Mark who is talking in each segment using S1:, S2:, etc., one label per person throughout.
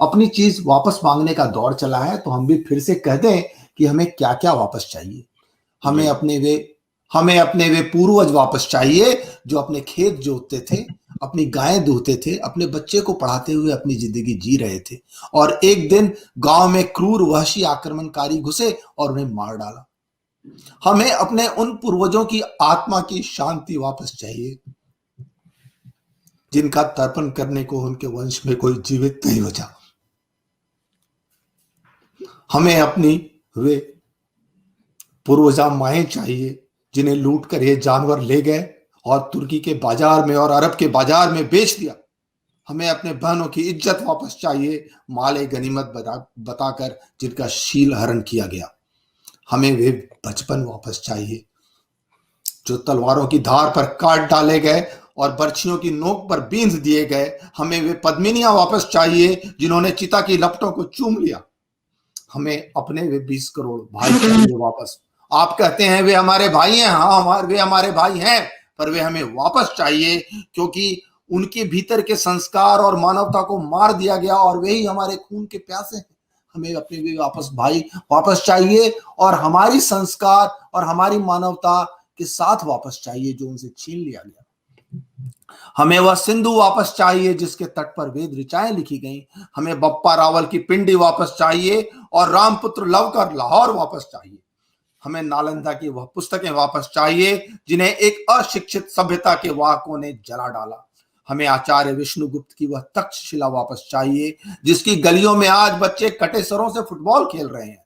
S1: अपनी चीज वापस मांगने का दौर चला है, तो हम भी फिर से कह दें कि हमें क्या क्या वापस चाहिए। हमें
S2: जी।
S1: अपने वे हमें अपने वे पूर्वज वापस चाहिए जो अपने खेत जोतते थे, अपनी गायें दूहते थे, अपने बच्चे को पढ़ाते हुए अपनी जिंदगी जी रहे थे, और एक दिन गांव में क्रूर वहशी आक्रमणकारी घुसे और उन्हें मार डाला। हमें अपने उन पूर्वजों की आत्मा की शांति वापस चाहिए जिनका तर्पण करने को उनके वंश में कोई जीवित नहीं बचा। हमें अपनी वे पूर्वजा माएं चाहिए जिन्हें लूट कर ये जानवर ले गए और तुर्की के बाजार में और अरब के बाजार में बेच दिया। हमें अपने बहनों की इज्जत वापस चाहिए, माले गनीमत बताकर जिनका शील हरण किया गया। हमें वे बचपन वापस चाहिए जो तलवारों की धार पर काट डाले गए और बर्छियों की नोक पर बींध दिए गए। हमें वे पद्मिनियां वापस चाहिए जिन्होंने चिता की लपटों को चूम लिया। हमें अपने वे 20 करोड़ भाई चाहिए वापस। आप कहते हैं वे हमारे भाई हैं, हाँ वे हमारे भाई हैं, पर वे हमें वापस चाहिए क्योंकि उनके भीतर के संस्कार और मानवता को मार दिया गया और वे ही हमारे खून के प्यासे हैं। हमें अपने वे वापस भाई वापस चाहिए और हमारी संस्कार और हमारी मानवता के साथ वापस चाहिए जो उनसे छीन लिया गया। हमें वह सिंधु वापस चाहिए जिसके तट पर वेद ऋचाएं लिखी गई। हमें बप्पा रावल की पिंडी वापस चाहिए और रामपुत्र लवकर लाहौर वापस चाहिए। हमें नालंदा की वह पुस्तकें वापस चाहिए जिन्हें एक अशिक्षित सभ्यता के वाहकों ने जला डाला। हमें आचार्य विष्णुगुप्त की वह तक्षशिला वापस चाहिए जिसकी गलियों में आज बच्चे कटे सरों से फुटबॉल खेल रहे हैं।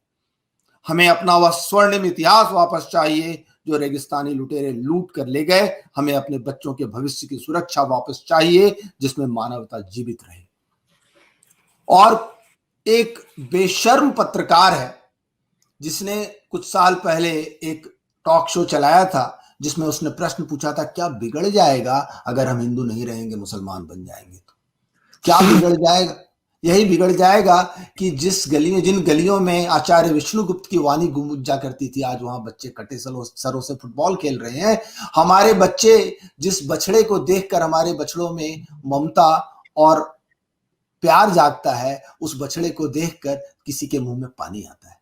S1: हमें अपना वह स्वर्णिम इतिहास वापस चाहिए जो रेगिस्तानी लुटेरे लूट कर ले गए। हमें अपने बच्चों के भविष्य की सुरक्षा वापस चाहिए जिसमें मानवता जीवित रहे। और एक बेशर्म पत्रकार है जिसने कुछ साल पहले एक टॉक शो चलाया था जिसमें उसने प्रश्न पूछा था, क्या बिगड़ जाएगा अगर हम हिंदू नहीं रहेंगे, मुसलमान बन जाएंगे तो क्या बिगड़ जाएगा? यही बिगड़ जाएगा कि जिन गलियों में आचार्य विष्णुगुप्त की वाणी गूंजा करती थी, आज वहां बच्चे कटे सरों से फुटबॉल खेल रहे हैं। हमारे बच्चे जिस बछड़े को देखकर हमारे बछड़ों में ममता और प्यार जागता है, उस बछड़े को देखकर किसी के मुंह में पानी आता है।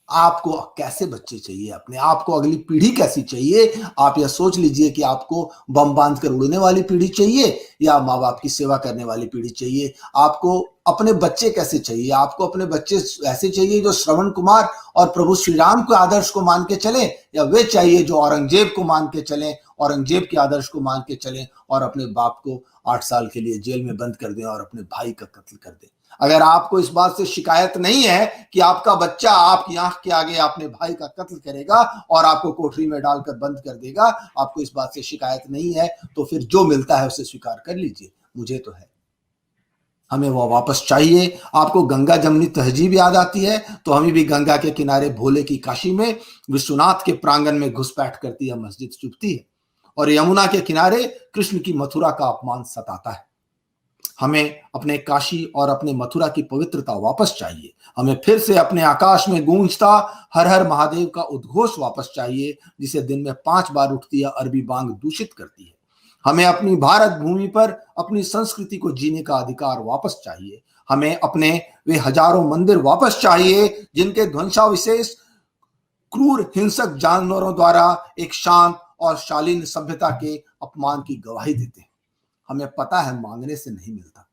S1: आपको कैसे बच्चे चाहिए? अपने आप को अगली पीढ़ी कैसी चाहिए? आप यह सोच लीजिए कि आपको बम बांध कर उड़ने वाली पीढ़ी चाहिए या माँ बाप की सेवा करने वाली पीढ़ी चाहिए। आपको अपने बच्चे कैसे चाहिए? आपको अपने बच्चे ऐसे चाहिए जो श्रवण कुमार और प्रभु श्री राम के आदर्श को मान के चले, या वे चाहिए जो औरंगजेब को मान के चले, औरंगजेब के आदर्श को मान के चले और अपने बाप को 8 साल के लिए जेल में बंद कर दें और अपने भाई का कत्ल कर दें? अगर आपको इस बात से शिकायत नहीं है कि आपका बच्चा आपकी आंख के आगे अपने भाई का कत्ल करेगा और आपको कोठरी में डालकर बंद कर देगा, आपको इस बात से शिकायत नहीं है, तो फिर जो मिलता है उसे स्वीकार कर लीजिए। मुझे तो है। हमें वो वापस चाहिए। आपको गंगा जमनी तहजीब याद आती है तो हमें भी गंगा के किनारे भोले की काशी में विश्वनाथ के प्रांगण में घुसपैठ करती है मस्जिद चुभती है, और यमुना के किनारे कृष्ण की मथुरा का अपमान सताता है। हमें अपने काशी और अपने मथुरा की पवित्रता वापस चाहिए। हमें फिर से अपने आकाश में गूंजता हर हर महादेव का उद्घोष वापस चाहिए जिसे दिन में 5 बार उठती है अरबी बांग दूषित करती है। हमें अपनी भारत भूमि पर अपनी संस्कृति को जीने का अधिकार वापस चाहिए। हमें अपने वे हजारों मंदिर वापस चाहिए जिनके ध्वंसावशेष क्रूर हिंसक जानवरों द्वारा एक शांत और शालीन सभ्यता के अपमान की गवाही देते हैं। हमें पता है मांगने से नहीं मिलता।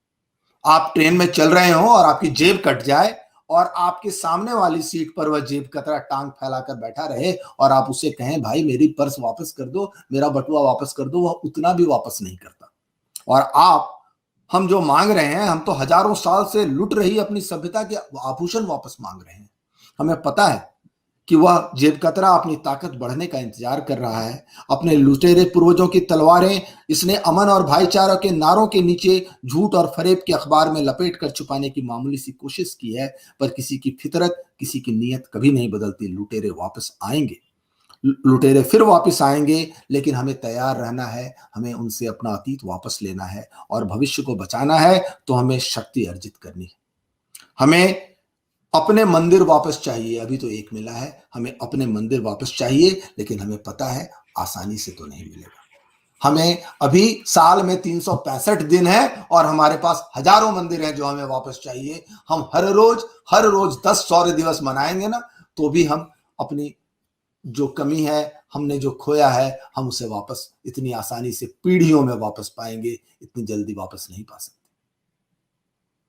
S1: आप ट्रेन में चल रहे हो और आपकी जेब कट जाए और आपके सामने वाली सीट पर वह जेब कतरा टांग फैलाकर बैठा रहे और आप उसे कहें, भाई मेरी पर्स वापस कर दो, मेरा बटुआ वापस कर दो, वह उतना भी वापस नहीं करता। और हम जो मांग रहे हैं, हम तो हजारों साल से लुट रही अपनी सभ्यता के आभूषण वापस मांग रहे हैं। हमें पता है कि वह जेब कतरा अपनी ताकत बढ़ने का इंतजार कर रहा है। अपने लुटेरे पूर्वजों की तलवारें इसने अमन और भाईचारा के नारों के नीचे झूठ और फरेब के अखबार में लपेट कर छुपाने की मामूली सी कोशिश की है, पर किसी की फितरत, किसी की नीयत कभी नहीं बदलती। लुटेरे वापस आएंगे, लुटेरे फिर वापस आएंगे, लेकिन हमें तैयार रहना है। हमें उनसे अपना अतीत वापस लेना है और भविष्य को बचाना है, तो हमें शक्ति अर्जित करनी है। हमें अपने मंदिर वापस चाहिए। अभी तो एक मिला है, हमें अपने मंदिर वापस चाहिए, लेकिन हमें पता है आसानी से तो नहीं मिलेगा। हमें अभी साल में 365 दिन है और हमारे पास हजारों मंदिर हैं जो हमें वापस चाहिए। हम हर रोज 10 शौर्य दिवस मनाएंगे ना, तो भी हम अपनी जो कमी है, हमने जो खोया है, हम उसे वापस इतनी आसानी से पीढ़ियों में वापस पाएंगे, इतनी जल्दी वापस नहीं पा सकते।